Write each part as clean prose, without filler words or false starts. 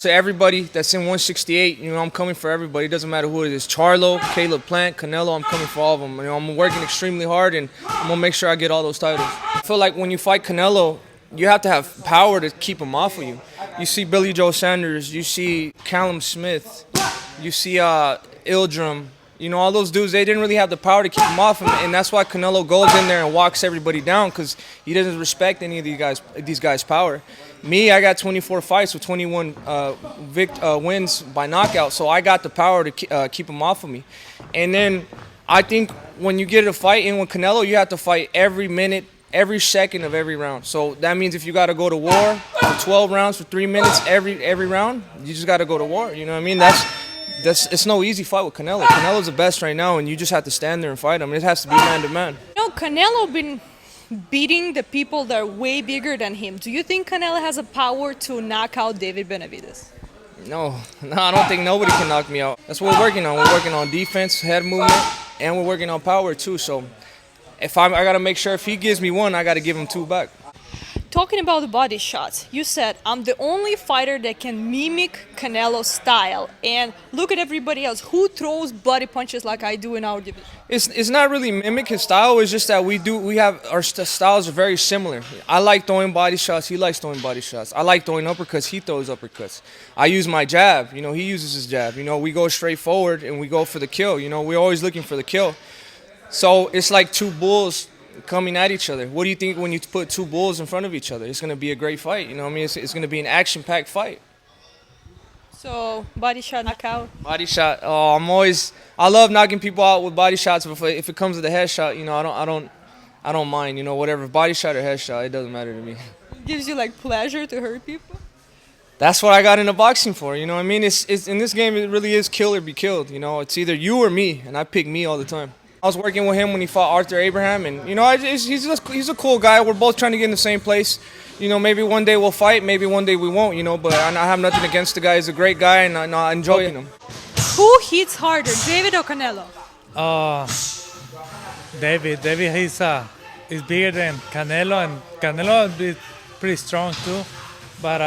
To everybody that's in 168, I'm coming for everybody. It doesn't matter who it is. Charlo, Caleb Plant, Canelo, I'm coming for all of them. I'm working extremely hard, and I'm going to make sure I get all those titles. I feel like when you fight Canelo, you have to have power to keep him off of you. You see Billy Joe Sanders, you see Callum Smith, you see Ildrum. All those dudes, they didn't really have the power to keep him off him, and that's why Canelo goes in there and walks everybody down, because he doesn't respect any of these guys' power. Me, I got 24 fights with 21 wins by knockout, so I got the power to keep him off of me. And then I think when you get a fight in with Canelo, you have to fight every minute, every second of every round. So that means if you got to go to war for 12 rounds for 3 minutes every round, you just got to go to war. You know what I mean? It's no easy fight with Canelo. Canelo's the best right now, and you just have to stand there and fight him. It has to be man to man. Canelo been beating the people that are way bigger than him. Do you think Canelo has a power to knock out David Benavidez? No, I don't think nobody can knock me out. That's what we're working on. We're working on defense, head movement, and we're working on power too. So if I got to make sure if he gives me one, I got to give him two back. Talking about the body shots, you said, I'm the only fighter that can mimic Canelo's style. And look at everybody else. Who throws body punches like I do in our division? It's not really mimic his style. It's just that we have our styles are very similar. I like throwing body shots. He likes throwing body shots. I like throwing uppercuts. He throws uppercuts. I use my jab. He uses his jab. We go straight forward and we go for the kill. We're always looking for the kill. So it's like two bulls coming at each other. What do you think when you put two bulls in front of each other? It's going to be a great fight. It's going to be an action-packed fight. So, body shot, knockout? Body shot. Oh, I love knocking people out with body shots. But if it comes to the head shot, I don't mind. Whatever, body shot or head shot, it doesn't matter to me. It gives you pleasure to hurt people? That's what I got into boxing for. It's in this game. It really is kill or be killed. It's either you or me, and I pick me all the time. I was working with him when he fought Arthur Abraham, and he's a cool guy. We're both trying to get in the same place. Maybe one day we'll fight, maybe one day we won't. But I have nothing against the guy. He's a great guy, and I enjoy him. Who hits harder, David or Canelo? David. David, he's bigger than Canelo, and Canelo is pretty strong too. But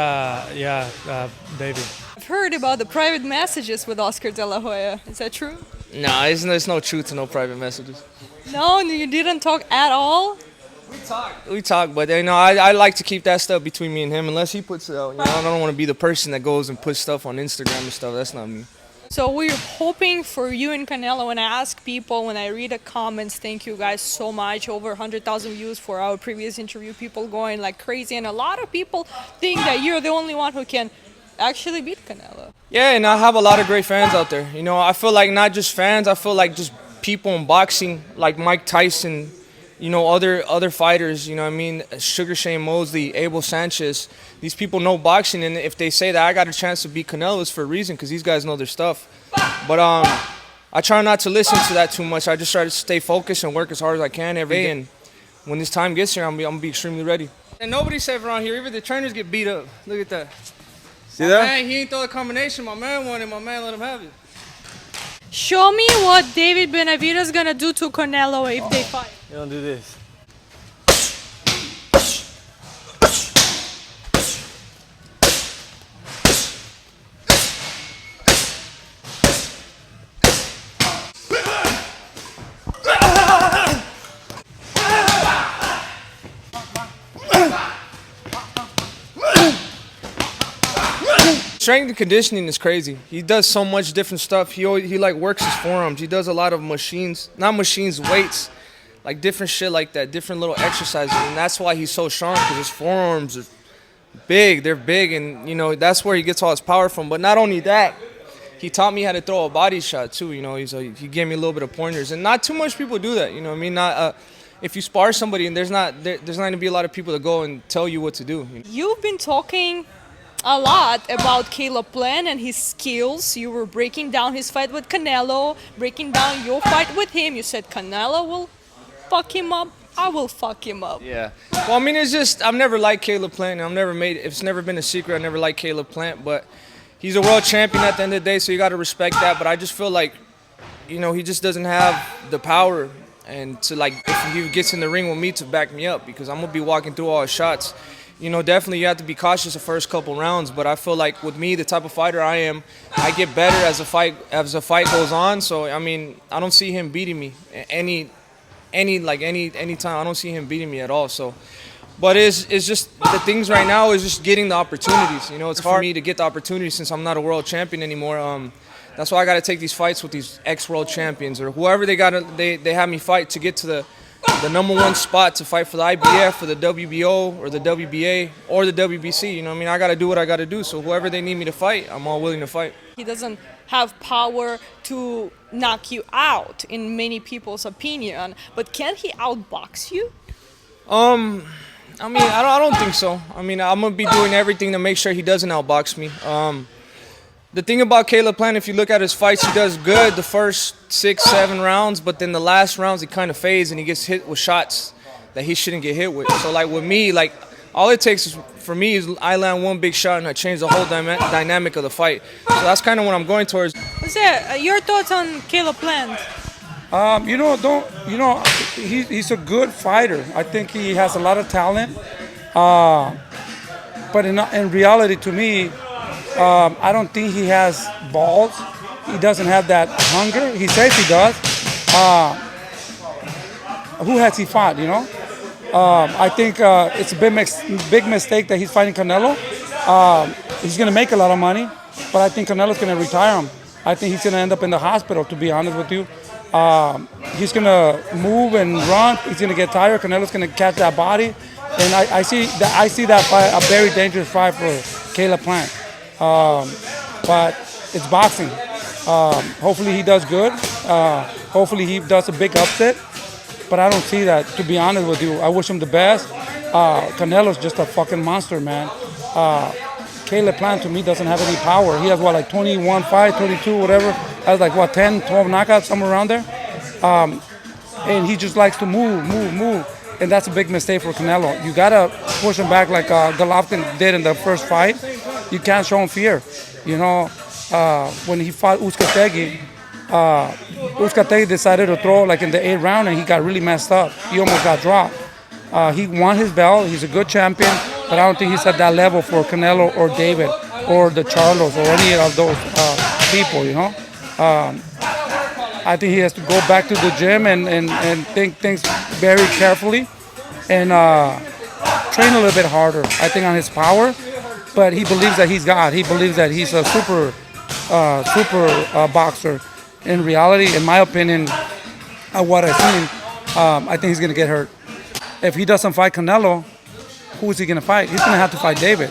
David. I've heard about the private messages with Oscar De La Hoya. Is that true? No, there's no truth to no private messages. No, you didn't talk at all? We talk, but I like to keep that stuff between me and him unless he puts it out. I don't want to be the person that goes and puts stuff on Instagram and stuff. That's not me. So we're hoping for you and Canelo. When I ask people, when I read the comments, thank you guys so much. Over 100,000 views for our previous interview. People going like crazy, and a lot of people think that you're the only one who can actually beat Canelo. Yeah, and I have a lot of great fans out there. I feel like not just fans, I feel like just people in boxing, like Mike Tyson, other fighters, Sugar Shane Mosley, Abel Sanchez. These people know boxing, and if they say that I got a chance to beat Canelo, it's for a reason, because these guys know their stuff. But I try not to listen to that too much. I just try to stay focused and work as hard as I can every day, and when this time gets here, I'm going to be extremely ready. And nobody's safe around here. Even the trainers get beat up. Look at that. See that? Man, he ain't throw the combination. My man wanted. My man let him have it. Show me what David Benavidez is gonna do to Canelo if they fight. You don't do this. Strength and conditioning is crazy. He does so much different stuff. He works his forearms. He does a lot of weights, like different shit like that, different little exercises, and that's why he's so strong, because his forearms are big. They're big, and that's where he gets all his power from. But not only that, he taught me how to throw a body shot too. He gave me a little bit of pointers, and not too much people do that. If you spar somebody, and there's not gonna be a lot of people that go and tell you what to do. You've been talking a lot about Caleb Plant and his skills. You were breaking down his fight with Canelo, breaking down your fight with him. You said Canelo will fuck him up. I will fuck him up. Yeah. Well, it's just I've never liked Caleb Plant. It's never been a secret. I never liked Caleb Plant, but he's a world champion at the end of the day, so you got to respect that. But I just feel like, he just doesn't have the power, and if he gets in the ring with me, to back me up, because I'm gonna be walking through all his shots. definitely you have to be cautious the first couple rounds. But I feel like with me, the type of fighter I am, I get better as the fight goes on. So I mean, I don't see him beating me any time. I don't see him beating me at all. So. But it's just the things right now is just getting the opportunities. It's hard for me to get the opportunities since I'm not a world champion anymore. That's why I got to take these fights with these ex-world champions or whoever they have me fight to get to the #1 spot to fight for the IBF, for the WBO or the WBA or the WBC. I got to do what I got to do. So whoever they need me to fight, I'm all willing to fight. He doesn't have power to knock you out, in many people's opinion. But can he outbox you? I mean, I don't think so. I mean, I'm going to be doing everything to make sure he doesn't outbox me. The thing about Caleb Plant, if you look at his fights, he does good the first 6, 7 rounds, but then the last rounds he kind of fades and he gets hit with shots that he shouldn't get hit with. So, like, with me, like, all it takes for me is I land one big shot and I change the whole dynamic of the fight. So that's kind of what I'm going towards. Jose, your thoughts on Caleb Plant? He's a good fighter. I think he has a lot of talent. But in reality, to me, I don't think he has balls. He doesn't have that hunger. He says he does. Who has he fought, I think it's a big mistake that he's fighting Canelo. He's going to make a lot of money, but I think Canelo's going to retire him. I think he's going to end up in the hospital, to be honest with you. He's going to move and run. He's going to get tired. Canelo's going to catch that body. And I see that fight, a very dangerous fight for Caleb Plant. But it's boxing. Hopefully he does good. Hopefully he does a big upset. But I don't see that, to be honest with you. I wish him the best. Canelo's just a fucking monster, man. Caleb Plant, to me, doesn't have any power. He has, 21 fights, 22, whatever. Has 10, 12 knockouts, somewhere around there. And he just likes to move. And that's a big mistake for Canelo. You got to push him back like Golovkin did in the first fight. You can't show him fear. When he fought Uzcategui, Uzcategui decided to throw in the 8th round and he got really messed up. He almost got dropped. He won his belt. He's a good champion, but I don't think he's at that level for Canelo or David or the Charlos or any of those people, I think he has to go back to the gym and think things very carefully and train a little bit harder, I think, on his power. But he believes that he's God. He believes that he's a super boxer. In reality, in my opinion, what I've seen, I think he's going to get hurt. If he doesn't fight Canelo, who is he going to fight? He's going to have to fight David.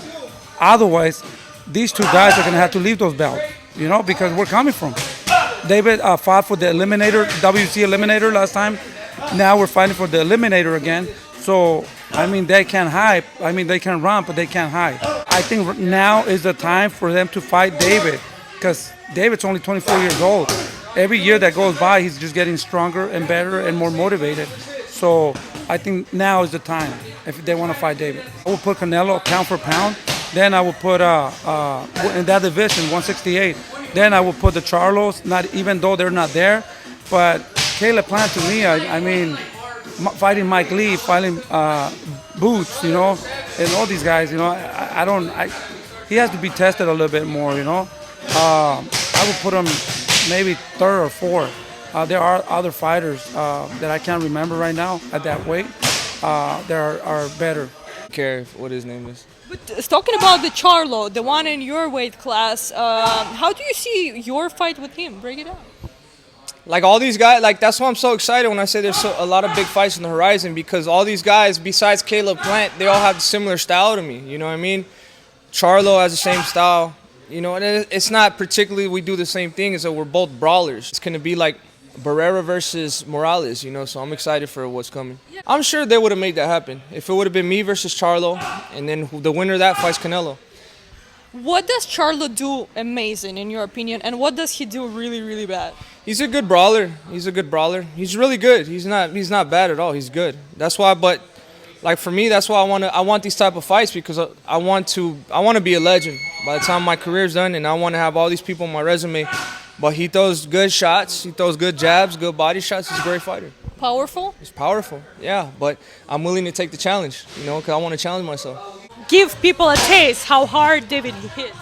Otherwise, these two guys are going to have to leave those belts, because we're coming from. David fought for the Eliminator, WC Eliminator last time. Now we're fighting for the Eliminator again. So, they can hide. They can run, but they can't hide. I think now is the time for them to fight David, because David's only 24 years old. Every year that goes by, he's just getting stronger and better and more motivated. So I think now is the time if they want to fight David. I will put Canelo pound for pound. Then I will put in that division 168. Then I will put the Charlos. Not even though they're not there, but Caleb Plant, to me, fighting Mike Lee, fighting Boots, and all these guys, he has to be tested a little bit more, I would put him maybe 3rd or 4th. There are other fighters that I can't remember right now at that weight. There are better. I don't care what his name is. But talking about the Charlo, the one in your weight class, how do you see your fight with him? Break it down. Like all these guys, that's why I'm so excited when I say there's a lot of big fights on the horizon, because all these guys, besides Caleb Plant, they all have a similar style to me. You know what I mean? Charlo has the same style. And it's not particularly we do the same thing, is that we're both brawlers. It's going to be like Barrera versus Morales, so I'm excited for what's coming. I'm sure they would have made that happen. If it would have been me versus Charlo, and then the winner of that fights Canelo. What does Charlo do amazing, in your opinion, and what does he do really, really bad? He's a good brawler. He's really good. He's not bad at all. He's good. That's why, but for me, that's why I want these type of fights, because I want to be a legend by the time my career's done, and I want to have all these people on my resume. But he throws good shots. He throws good jabs, good body shots. He's a great fighter. Powerful? He's powerful, yeah. But I'm willing to take the challenge, because I want to challenge myself. give people a taste how hard David hits.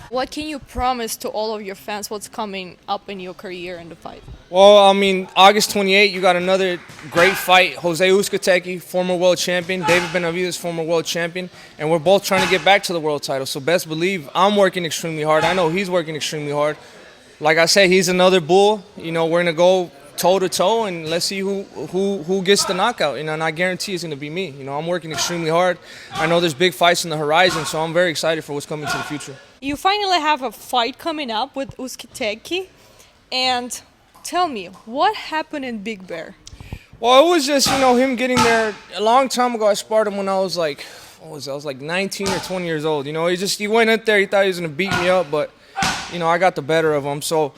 What can you promise to all of your fans what's coming up in your career in the fight? Well, I mean, August 28th, you got another great fight. Jose Uzcategui, former world champion. David Benavidez, former world champion. And we're both trying to get back to the world title. So best believe I'm working extremely hard. I know he's working extremely hard. Like I said, he's another bull. You know, we're going to go toe-to-toe, and let's see who gets the knockout. You know, and I guarantee it's going to be me. You know, I'm working extremely hard. I know there's big fights on the horizon, so I'm very excited for what's coming to the future. You finally have a fight coming up with Uzcategui, and tell me, what happened in Big Bear? Well, it was just, you know, him getting there a long time ago. I sparred him when I was like, what was it? I was like 19 or 20 years old. You know, he went up there, he thought he was going to beat me up, but, you know, I got the better of him. So,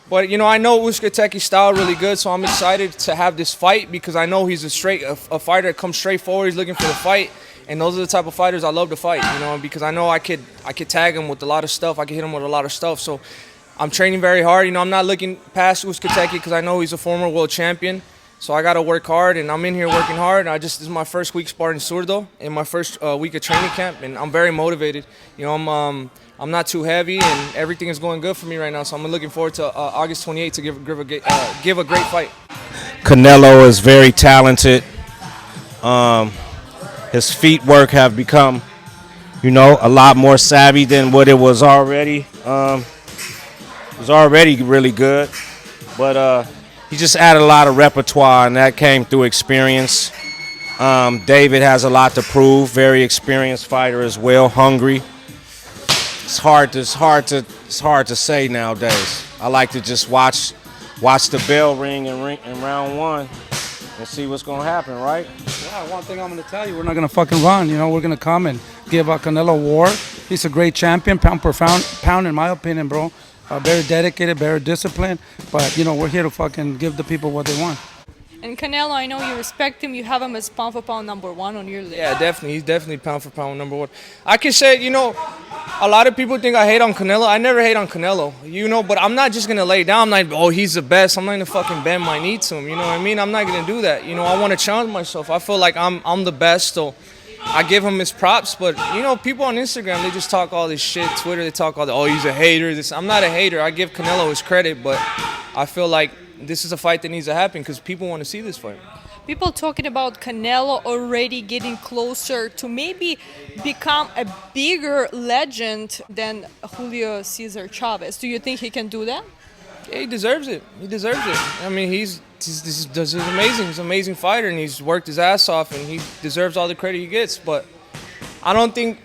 but, you know, I know Uzcategui's style really good, so I'm excited to have this fight because I know he's a fighter that comes straight forward. He's looking for the fight. And those are the type of fighters I love to fight, you know, because I know I could tag him with a lot of stuff. I could hit him with a lot of stuff. So I'm training very hard. You know, I'm not looking past Uzcategui because I know he's a former world champion. So I got to work hard, and I'm in here working hard. This is my first week sparring Zurdo in my first week of training camp, and I'm very motivated. You know, I'm not too heavy, and everything is going good for me right now. So I'm looking forward to August 28th to give a great fight. Canelo is very talented. His feet work have become, you know, a lot more savvy than what it was already. It was already really good, but he just added a lot of repertoire, and that came through experience. David has a lot to prove. Very experienced fighter as well, hungry. It's hard to say nowadays. I like to just watch the bell ring in round one and see what's gonna happen, right? Yeah, one thing I'm gonna tell you, we're not gonna fucking run. You know, we're gonna come and give Canelo war. He's a great champion, pound per pound, in my opinion, bro. Very dedicated, very disciplined. But you know, we're here to fucking give the people what they want. And Canelo, I know you respect him. You have him as pound for pound #1 on your list. Yeah, definitely. He's definitely pound for pound #1. I can say, you know, a lot of people think I hate on Canelo. I never hate on Canelo, you know, but I'm not just going to lay down. I'm not, oh, he's the best. I'm not going to fucking bend my knee to him, you know what I mean? I'm not going to do that. You know, I want to challenge myself. I feel like I'm the best, so I give him his props. But, you know, people on Instagram, they just talk all this shit. Twitter, they talk all the, oh, he's a hater. I'm not a hater. I give Canelo his credit, but I feel like this is a fight that needs to happen because people want to see this fight. People talking about Canelo already getting closer to maybe become a bigger legend than Julio Cesar Chavez. Do you think he can do that? Yeah, he deserves it. He deserves it. I mean, he's amazing. He's an amazing fighter, and he's worked his ass off, and he deserves all the credit he gets. But I don't think,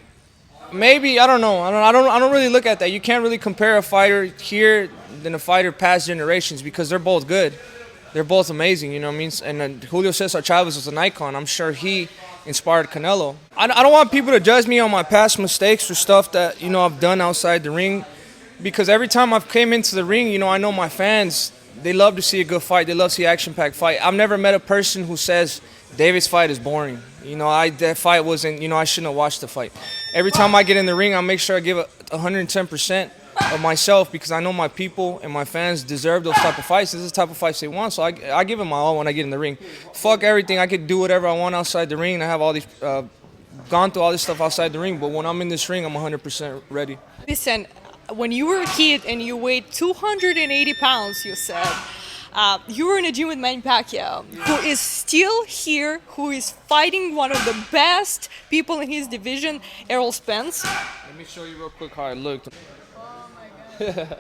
maybe, I don't know. I don't really look at that. You can't really compare a fighter here than a fighter past generations because they're both good. They're both amazing, you know what I mean? And Julio Cesar Chavez was an icon. I'm sure he inspired Canelo. I don't want people to judge me on my past mistakes or stuff that, you know, I've done outside the ring because every time I've came into the ring, you know, I know my fans, they love to see a good fight. They love to see an action-packed fight. I've never met a person who says David's fight is boring. You know, that fight wasn't, you know, I shouldn't have watched the fight. Every time I get in the ring, I make sure I give 110% of myself because I know my people and my fans deserve those type of fights. This is the type of fights they want, so I give them my all when I get in the ring. Fuck everything. I could do whatever I want outside the ring. I have all these gone through all this stuff outside the ring, but when I'm in this ring, I'm 100% ready. Listen, when you were a kid and you weighed 280 pounds, you said, you were in a gym with Manny Pacquiao, who is still here, who is fighting one of the best people in his division, Errol Spence. Let me show you real quick how it looked. A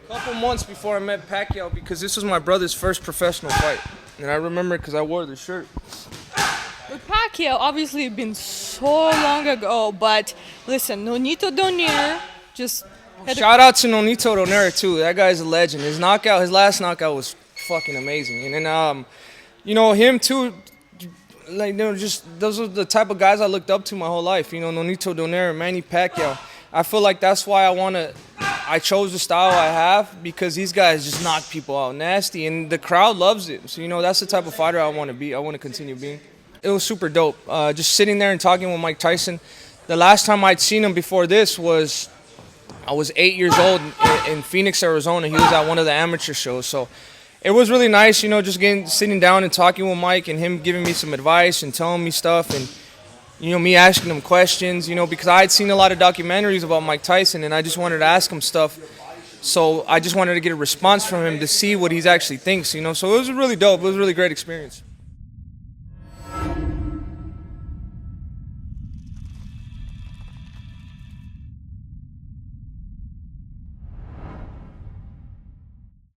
couple months before I met Pacquiao, because this was my brother's first professional fight, and I remember because I wore the shirt. With Pacquiao, obviously, it's been so long ago, but listen, Nonito Donair just shout out to Nonito Donair too. That guy's a legend. His last knockout was fucking amazing, and then you know, him too. Like, you know, just those are the type of guys I looked up to my whole life. You know, Nonito Donair, Manny Pacquiao. I feel like that's why I chose the style I have because these guys just knock people out nasty, and the crowd loves it. So, you know, that's the type of fighter I want to be. I want to continue being. It was super dope. Just sitting there and talking with Mike Tyson. The last time I'd seen him before this was I was 8 years old in Phoenix, Arizona. He was at one of the amateur shows. So it was really nice, you know, just sitting down and talking with Mike and him giving me some advice and telling me stuff and, you know, me asking him questions, you know, because I had seen a lot of documentaries about Mike Tyson and I just wanted to ask him stuff. So I just wanted to get a response from him to see what he actually thinks, you know. So it was really dope. It was a really great experience.